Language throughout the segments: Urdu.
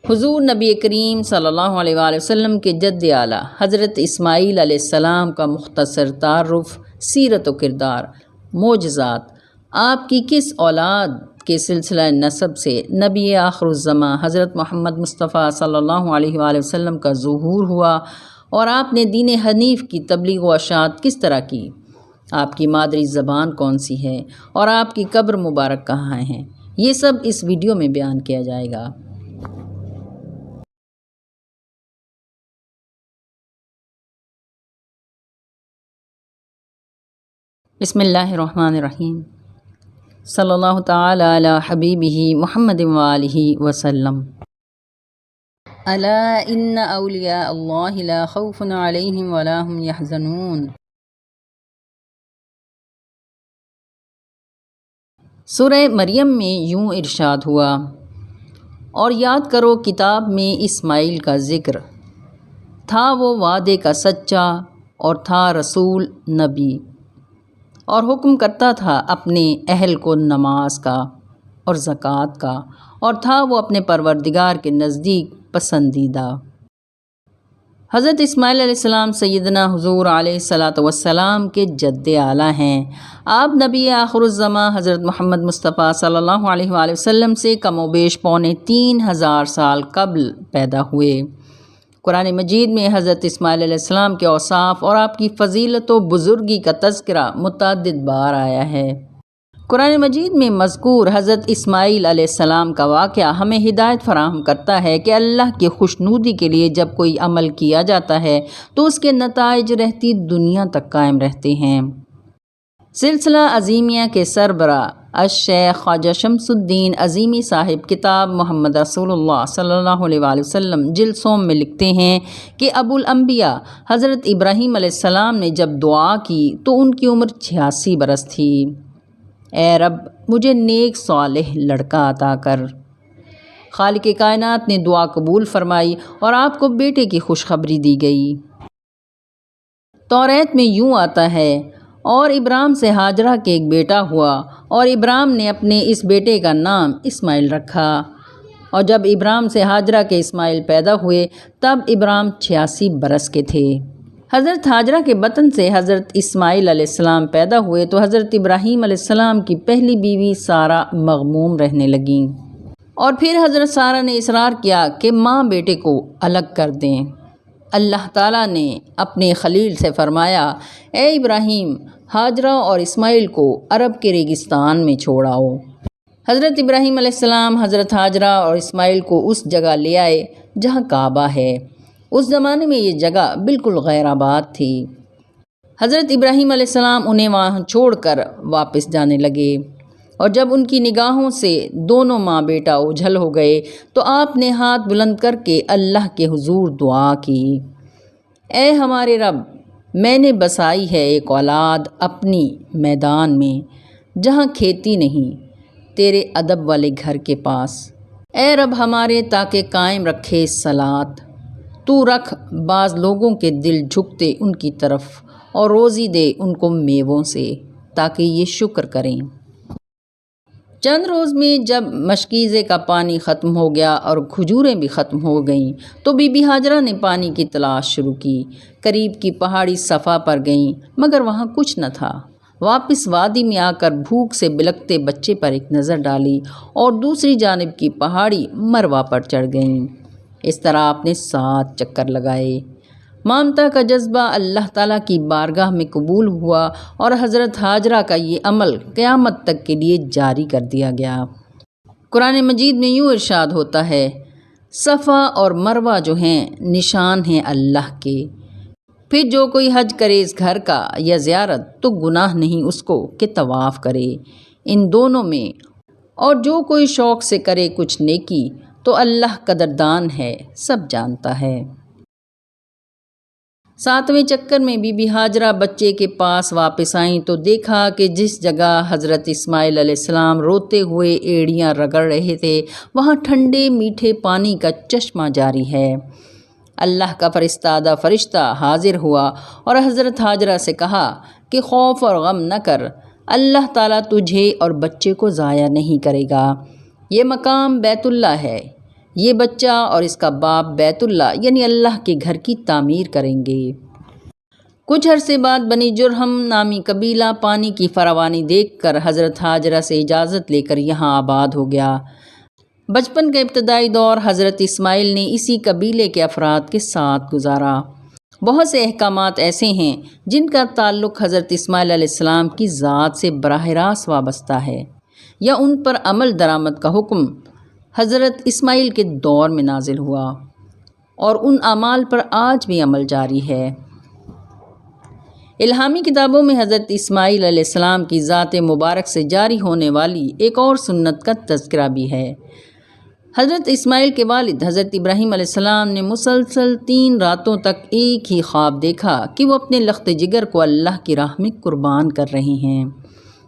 حضور نبی کریم صلی اللہ علیہ وآلہ وسلم کے جد اعلیٰ حضرت اسماعیل علیہ السلام کا مختصر تعارف، سیرت و کردار، معجزات، آپ کی کس اولاد کے سلسلہ نسب سے نبی آخر الزماں حضرت محمد مصطفیٰ صلی اللہ علیہ وآلہ وسلم کا ظہور ہوا اور آپ نے دین حنیف کی تبلیغ و اشاعت کس طرح کی، آپ کی مادری زبان کون سی ہے اور آپ کی قبر مبارک کہاں ہے، یہ سب اس ویڈیو میں بیان کیا جائے گا۔ بسم اللہ الرحمن الرحیم، صلی اللہ تعالی علی حبیبہ محمد وآلہ وسلم۔ الا ان اولیاء اللہ لا خوف علیہم ولا هم یحزنون۔ سورہ مریم میں یوں ارشاد ہوا، اور یاد کرو کتاب میں اسماعیل کا ذکر تھا، وہ وعدے کا سچا اور تھا رسول نبی، اور حکم کرتا تھا اپنے اہل کو نماز کا اور زکوٰۃ کا، اور تھا وہ اپنے پروردگار کے نزدیک پسندیدہ۔ حضرت اسماعیل علیہ السلام سیدنا حضور علیہ الصلاۃ والسلام کے جد اعلیٰ ہیں۔ آپ نبی آخر الزماں حضرت محمد مصطفیٰ صلی اللہ علیہ وآلہ وسلم سے کم و بیش 3500 سال قبل پیدا ہوئے۔ قرآن مجید میں حضرت اسماعیل علیہ السلام کے اوصاف اور آپ کی فضیلت و بزرگی کا تذکرہ متعدد بار آیا ہے۔ قرآن مجید میں مذکور حضرت اسماعیل علیہ السلام کا واقعہ ہمیں ہدایت فراہم کرتا ہے کہ اللہ کی خوشنودی کے لیے جب کوئی عمل کیا جاتا ہے تو اس کے نتائج رہتی دنیا تک قائم رہتے ہیں۔ سلسلہ عظیمیہ کے سربراہ الشیخ خواجہ شمس الدین عظیمی صاحب کتاب محمد رسول اللہ صلی اللہ علیہ وآلہ وسلم جلد سوم میں لکھتے ہیں کہ ابو الانبیاء حضرت ابراہیم علیہ السلام نے جب دعا کی تو ان کی عمر 86 برس تھی۔ اے رب مجھے نیک صالح لڑکا عطا کر۔ خالق کائنات نے دعا قبول فرمائی اور آپ کو بیٹے کی خوشخبری دی گئی۔ توریت میں یوں آتا ہے، اور ابراہیم سے ہاجرہ کے ایک بیٹا ہوا، اور ابراہیم نے اپنے اس بیٹے کا نام اسماعیل رکھا۔ اور جب ابراہیم سے ہاجرہ کے اسماعیل پیدا ہوئے تب ابراہیم 86 برس کے تھے۔ حضرت ہاجرہ کے بطن سے حضرت اسماعیل علیہ السلام پیدا ہوئے تو حضرت ابراہیم علیہ السلام کی پہلی بیوی سارہ مغموم رہنے لگیں، اور پھر حضرت سارہ نے اصرار کیا کہ ماں بیٹے کو الگ کر دیں۔ اللہ تعالیٰ نے اپنے خلیل سے فرمایا، اے ابراہیم ہاجرہ اور اسماعیل کو عرب کے ریگستان میں چھوڑ آؤ۔ حضرت ابراہیم علیہ السلام حضرت ہاجرہ اور اسماعیل کو اس جگہ لے آئے جہاں کعبہ ہے۔ اس زمانے میں یہ جگہ بالکل غیر آباد تھی۔ حضرت ابراہیم علیہ السلام انہیں وہاں چھوڑ کر واپس جانے لگے، اور جب ان کی نگاہوں سے دونوں ماں بیٹا اوجھل ہو گئے تو آپ نے ہاتھ بلند کر کے اللہ کے حضور دعا کی، اے ہمارے رب، میں نے بسائی ہے ایک اولاد اپنی میدان میں جہاں کھیتی نہیں، تیرے ادب والے گھر کے پاس، اے رب ہمارے تاکہ قائم رکھے صلاۃ، تو رکھ بعض لوگوں کے دل جھکتے ان کی طرف اور روزی دے ان کو میووں سے تاکہ یہ شکر کریں۔ چند روز میں جب مشکیزے کا پانی ختم ہو گیا اور کھجوریں بھی ختم ہو گئیں تو بی بی ہاجرہ نے پانی کی تلاش شروع کی۔ قریب کی پہاڑی صفا پر گئیں مگر وہاں کچھ نہ تھا۔ واپس وادی میں آ کر بھوک سے بلکتے بچے پر ایک نظر ڈالی اور دوسری جانب کی پہاڑی مروا پر چڑھ گئیں۔ اس طرح آپ نے 7 چکر لگائے۔ مامتا کا جذبہ اللہ تعالیٰ کی بارگاہ میں قبول ہوا اور حضرت ہاجرہ کا یہ عمل قیامت تک کے لیے جاری کر دیا گیا۔ قرآن مجید میں یوں ارشاد ہوتا ہے، صفا اور مروہ جو ہیں نشان ہیں اللہ کے، پھر جو کوئی حج کرے اس گھر کا یا زیارت تو گناہ نہیں اس کو کہ طواف کرے ان دونوں میں، اور جو کوئی شوق سے کرے کچھ نیکی تو اللہ قدردان ہے، سب جانتا ہے۔ 7ویں چکر میں بی بی ہاجرہ بچے کے پاس واپس آئیں تو دیکھا کہ جس جگہ حضرت اسماعیل علیہ السلام روتے ہوئے ایڑیاں رگڑ رہے تھے وہاں ٹھنڈے میٹھے پانی کا چشمہ جاری ہے۔ اللہ کا فرستادہ فرشتہ حاضر ہوا اور حضرت ہاجرہ سے کہا کہ خوف اور غم نہ کر، اللہ تعالیٰ تجھے اور بچے کو ضائع نہیں کرے گا۔ یہ مقام بیت اللہ ہے، یہ بچہ اور اس کا باپ بیت اللہ یعنی اللہ کے گھر کی تعمیر کریں گے۔ کچھ عرصے بعد بنی جرہم نامی قبیلہ پانی کی فراوانی دیکھ کر حضرت ہاجرہ سے اجازت لے کر یہاں آباد ہو گیا۔ بچپن کا ابتدائی دور حضرت اسماعیل نے اسی قبیلے کے افراد کے ساتھ گزارا۔ بہت سے احکامات ایسے ہیں جن کا تعلق حضرت اسماعیل علیہ السلام کی ذات سے براہ راست وابستہ ہے یا ان پر عمل درآمد کا حکم حضرت اسماعیل کے دور میں نازل ہوا اور ان اعمال پر آج بھی عمل جاری ہے۔ الہامی کتابوں میں حضرت اسماعیل علیہ السلام کی ذات مبارک سے جاری ہونے والی ایک اور سنت کا تذکرہ بھی ہے۔ حضرت اسماعیل کے والد حضرت ابراہیم علیہ السلام نے مسلسل 3 راتوں تک ایک ہی خواب دیکھا کہ وہ اپنے لخت جگر کو اللہ کی راہ میں قربان کر رہے ہیں۔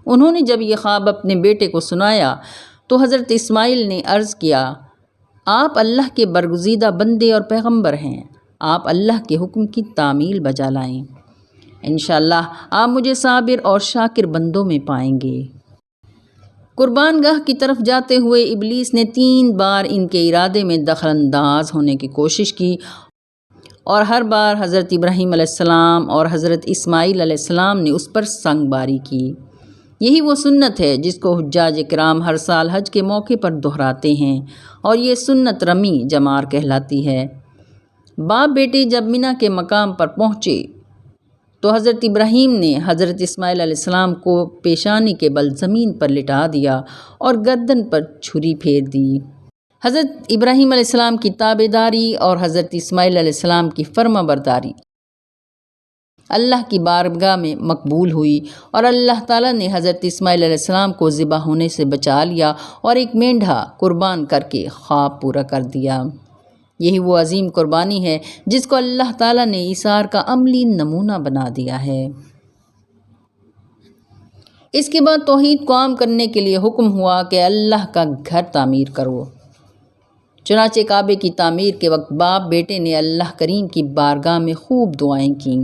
انہوں نے جب یہ خواب اپنے بیٹے کو سنایا تو حضرت اسماعیل نے عرض کیا، آپ اللہ کے برگزیدہ بندے اور پیغمبر ہیں، آپ اللہ کے حکم کی تعمیل بجا لائیں، انشاءاللہ آپ مجھے صابر اور شاکر بندوں میں پائیں گے۔ قربان گاہ کی طرف جاتے ہوئے ابلیس نے 3 بار ان کے ارادے میں دخل انداز ہونے کی کوشش کی اور ہر بار حضرت ابراہیم علیہ السلام اور حضرت اسماعیل علیہ السلام نے اس پر سنگ باری کی۔ یہی وہ سنت ہے جس کو حجاج کرام ہر سال حج کے موقع پر دہراتے ہیں اور یہ سنت رمی جمار کہلاتی ہے۔ باپ بیٹے جب منی کے مقام پر پہنچے تو حضرت ابراہیم نے حضرت اسماعیل علیہ السلام کو پیشانی کے بل زمین پر لٹا دیا اور گردن پر چھری پھیر دی۔ حضرت ابراہیم علیہ السلام کی تابعداری اور حضرت اسماعیل علیہ السلام کی فرما برداری اللہ کی بارگاہ میں مقبول ہوئی اور اللہ تعالیٰ نے حضرت اسماعیل علیہ السلام کو ذبح ہونے سے بچا لیا اور ایک مینڈھا قربان کر کے خواب پورا کر دیا۔ یہی وہ عظیم قربانی ہے جس کو اللہ تعالیٰ نے ایثار کا عملی نمونہ بنا دیا ہے۔ اس کے بعد توحید کو عام کرنے کے لیے حکم ہوا کہ اللہ کا گھر تعمیر کرو۔ چنانچہ کعبے کی تعمیر کے وقت باپ بیٹے نے اللہ کریم کی بارگاہ میں خوب دعائیں کیں۔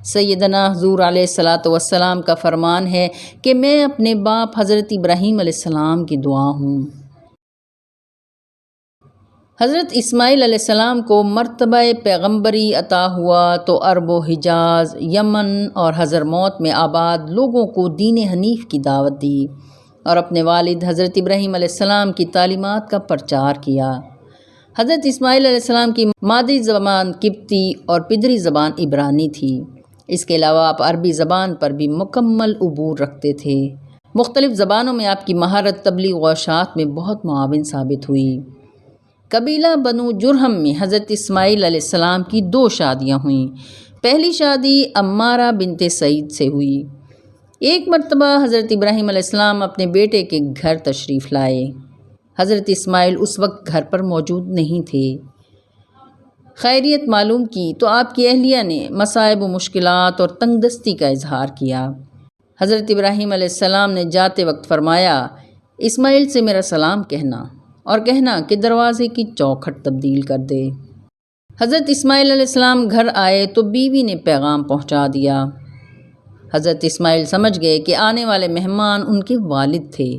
سیدنا حضور علیہ الصلاۃ والسلام کا فرمان ہے کہ میں اپنے باپ حضرت ابراہیم علیہ السلام کی دعا ہوں۔ حضرت اسماعیل علیہ السلام کو مرتبہ پیغمبری عطا ہوا تو عرب و حجاز، یمن اور حضرموت میں آباد لوگوں کو دین حنیف کی دعوت دی اور اپنے والد حضرت ابراہیم علیہ السلام کی تعلیمات کا پرچار کیا۔ حضرت اسماعیل علیہ السلام کی مادری زبان قبطی اور پدری زبان عبرانی تھی۔ اس کے علاوہ آپ عربی زبان پر بھی مکمل عبور رکھتے تھے۔ مختلف زبانوں میں آپ کی مہارت تبلیغ و اشاعت میں بہت معاون ثابت ہوئی۔ قبیلہ بنو جرہم میں حضرت اسماعیل علیہ السلام کی 2 شادیاں ہوئیں۔ پہلی شادی عمارہ بنت سعید سے ہوئی۔ ایک مرتبہ حضرت ابراہیم علیہ السلام اپنے بیٹے کے گھر تشریف لائے۔ حضرت اسماعیل اس وقت گھر پر موجود نہیں تھے۔ خیریت معلوم کی تو آپ کی اہلیہ نے مصائب و مشکلات اور تنگ دستی کا اظہار کیا۔ حضرت ابراہیم علیہ السلام نے جاتے وقت فرمایا، اسماعیل سے میرا سلام کہنا اور کہنا کہ دروازے کی چوکھٹ تبدیل کر دے۔ حضرت اسماعیل علیہ السلام گھر آئے تو بیوی نے پیغام پہنچا دیا۔ حضرت اسماعیل سمجھ گئے کہ آنے والے مہمان ان کے والد تھے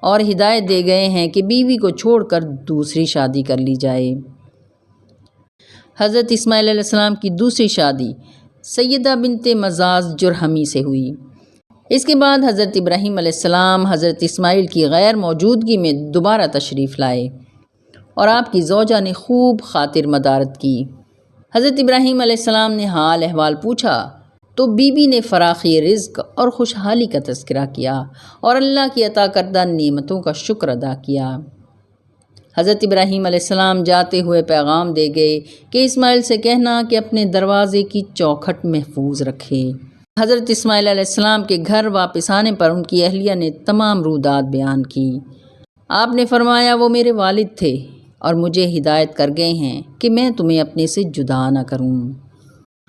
اور ہدایت دے گئے ہیں کہ بیوی کو چھوڑ کر دوسری شادی کر لی جائے۔ حضرت اسماعیل علیہ السلام کی دوسری شادی سیدہ بنت مزاز جرہمی سے ہوئی۔ اس کے بعد حضرت ابراہیم علیہ السلام حضرت اسماعیل کی غیر موجودگی میں دوبارہ تشریف لائے اور آپ کی زوجہ نے خوب خاطر مدارت کی۔ حضرت ابراہیم علیہ السلام نے حال احوال پوچھا تو بیوی نے فراخی رزق اور خوشحالی کا تذکرہ کیا اور اللہ کی عطا کردہ نعمتوں کا شکر ادا کیا۔ حضرت ابراہیم علیہ السلام جاتے ہوئے پیغام دے گئے کہ اسماعیل سے کہنا کہ اپنے دروازے کی چوکھٹ محفوظ رکھے۔ حضرت اسماعیل علیہ السلام کے گھر واپس آنے پر ان کی اہلیہ نے تمام رودات بیان کی۔ آپ نے فرمایا، وہ میرے والد تھے اور مجھے ہدایت کر گئے ہیں کہ میں تمہیں اپنے سے جدا نہ کروں۔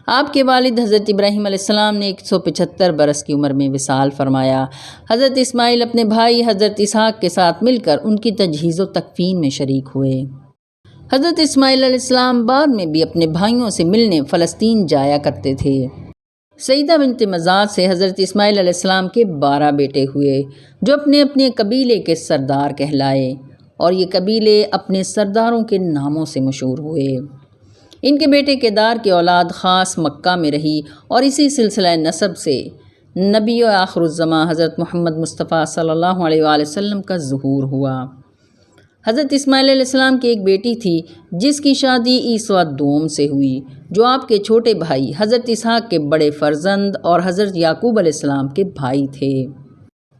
آپ کے والد حضرت ابراہیم علیہ السلام نے 175 برس کی عمر میں وصال فرمایا۔ حضرت اسماعیل اپنے بھائی حضرت اسحاق کے ساتھ مل کر ان کی تجہیز و تکفین میں شریک ہوئے۔ حضرت اسماعیل علیہ السلام بعد میں بھی اپنے بھائیوں سے ملنے فلسطین جایا کرتے تھے۔ سیدہ بنت مزاج سے حضرت اسماعیل علیہ السلام کے 12 بیٹے ہوئے جو اپنے اپنے قبیلے کے سردار کہلائے اور یہ قبیلے اپنے سرداروں کے ناموں سے مشہور ہوئے۔ ان کے بیٹے کیدار کی اولاد خاص مکہ میں رہی اور اسی سلسلہ نسب سے نبی و آخر الزماں حضرت محمد مصطفیٰ صلی اللہ علیہ وآلہ وسلم کا ظہور ہوا۔ حضرت اسماعیل علیہ السلام کی ایک بیٹی تھی جس کی شادی عیسیٰ دوم سے ہوئی، جو آپ کے چھوٹے بھائی حضرت اسحاق کے بڑے فرزند اور حضرت یعقوب علیہ السلام کے بھائی تھے۔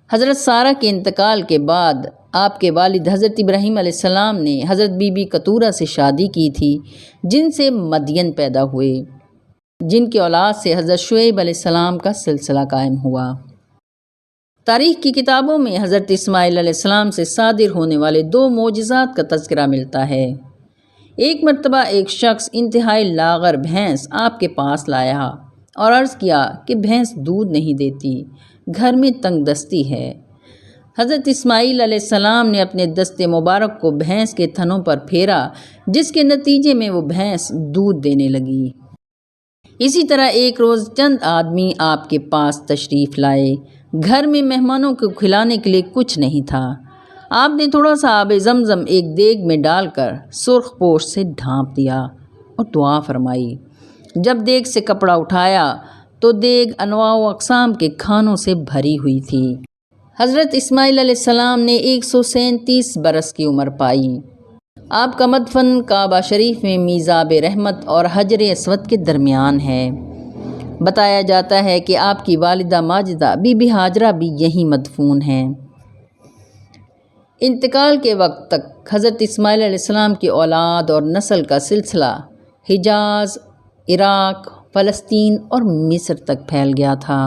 حضرت سارہ کے انتقال کے بعد آپ کے والد حضرت ابراہیم علیہ السلام نے حضرت بی بی کتورہ سے شادی کی تھی، جن سے مدین پیدا ہوئے، جن کی اولاد سے حضرت شعیب علیہ السلام کا سلسلہ قائم ہوا۔ تاریخ کی کتابوں میں حضرت اسماعیل علیہ السلام سے صادر ہونے والے 2 معجزات کا تذکرہ ملتا ہے۔ ایک مرتبہ ایک شخص انتہائی لاغر بھینس آپ کے پاس لایا اور عرض کیا کہ بھینس دودھ نہیں دیتی، گھر میں تنگ دستی ہے۔ حضرت اسماعیل علیہ السلام نے اپنے دست مبارک کو بھینس کے تھنوں پر پھیرا، جس کے نتیجے میں وہ بھینس دودھ دینے لگی۔ اسی طرح ایک روز چند آدمی آپ کے پاس تشریف لائے۔ گھر میں مہمانوں کو کھلانے کے لیے کچھ نہیں تھا۔ آپ نے تھوڑا سا آب زمزم ایک دیگ میں ڈال کر سرخ پوش سے ڈھانپ دیا اور دعا فرمائی۔ جب دیگ سے کپڑا اٹھایا تو دیگ انواع و اقسام کے کھانوں سے بھری ہوئی تھی۔ حضرت اسماعیل علیہ السلام نے 137 برس کی عمر پائی۔ آپ کا مدفن کعبہ شریف میں میزاب رحمت اور حجر اسود کے درمیان ہے۔ بتایا جاتا ہے کہ آپ کی والدہ ماجدہ بی بی ہاجرہ بھی یہیں مدفون ہیں۔ انتقال کے وقت تک حضرت اسماعیل علیہ السلام کی اولاد اور نسل کا سلسلہ حجاز، عراق، فلسطین اور مصر تک پھیل گیا تھا۔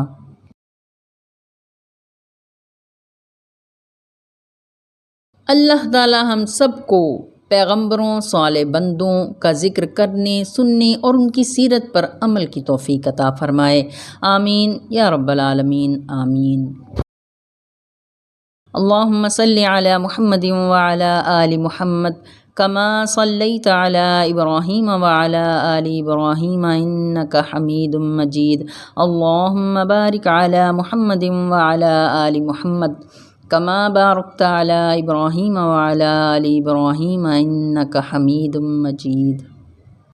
اللہ تعالی ہم سب کو پیغمبروں، صالح بندوں کا ذکر کرنے، سننے اور ان کی سیرت پر عمل کی توفیق عطا فرمائے، آمین یا رب العالمین، آمین۔ اللہم صلی علی محمد وعلی آل محمد کما صلیت علی ابراہیم وعلی آل ابراہیم انک حمید مجید۔ اللہم بارک علی محمد وعلی آل محمد کما بارکت علی ابراہیم وعلی آل ابراہیم انک حمید مجید۔